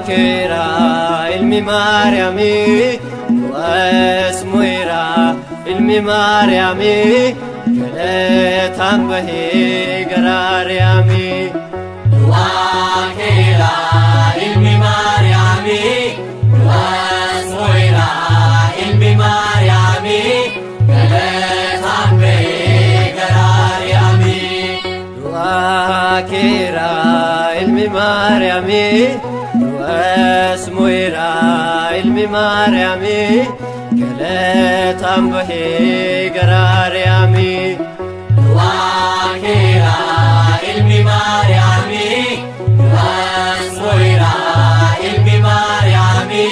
Kera ilmi Mariami, wasmuira ilmi Mariami, galetan bahi garariami. Kera ilmi Mariami, wasmuira ilmi Mariami, galetan bahi garariami. Kera ilmi Mariami, wasmuira ilmi Mariami, galetan bahi garariami. Kera ilmi Mariami, wasmuira ilmi Mariami,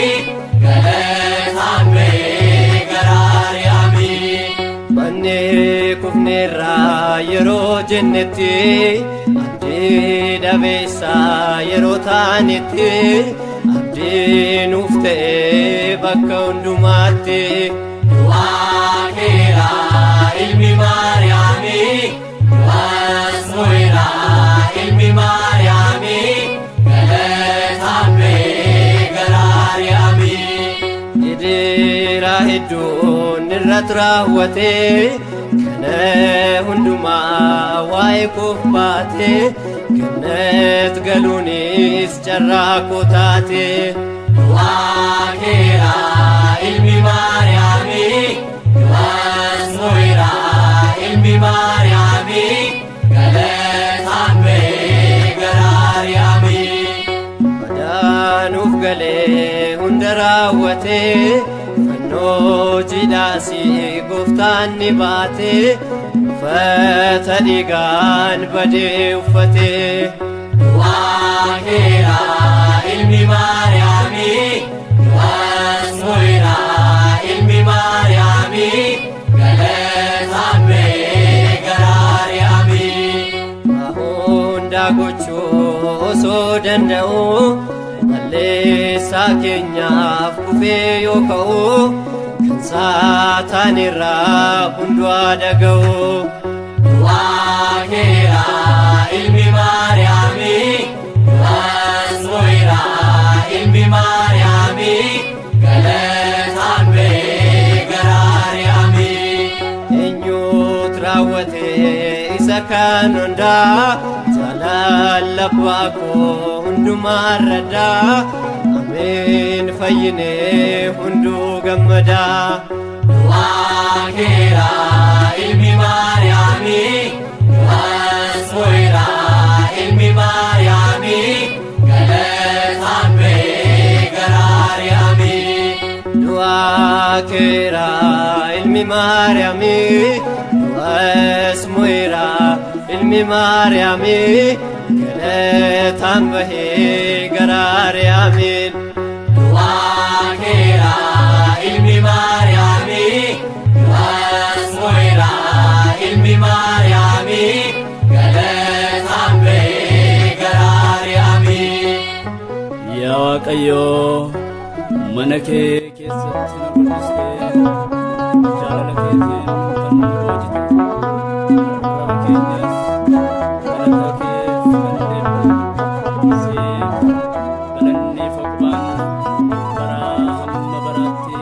galetan bahi garariami. Manni kufnirra yero jenneti, abdi dabesa yero taneti, abdi nufte bakka hundumatti. Kera ilmi Mariami, wasmuira ilmi Mariami, galetan bahi garariami. Idira hedduun irratti raawwate, kana hundumaa waa'ee koof baate, gannet galuunis carraa koo taate. Kera ilmi Mariami, wasmuira ilmi Mariami, galetan bahi garariami. Madaanuuf galee hunda raawwate, fannoo jidhaasii gooftaan ni baate, uffata dhiigaan badee uffate. Kera ilmi Mariami, wasmuira ilmi Mariami, galetan bahi garariami. Hunda gochuu osoo danda'u, malleessaa keenyaaf kufee yoo ka'u, kan saataan irraa hundumaa dhaga'u. Kera ilmi Mariami, wasmuira ilmi Mariami, galetan bahi garariami. Eenyutu raawwate isa kan hundaa, jaalala abbaa koo hundumaa irraddaa, ameen fayyinee hunduu gammadaa. Kera ilmi Mariami, wasmuira ilmi Mariami, galetan bahi garariami. Kera ilmi Mariami, wasmuira ilmi Mariami, galetan bahi garariami. Kera ilmi Mariami, wasmuira ilmi Mariami, galetan bahi garariami. Yaa Waaqayyoo, mana kee keessatti nu guddistee, jaalala keetiin kan nu boojitu, arraba keenyas galata keef kan deemnu, siif galanni foqbaan baraa hamma baraatti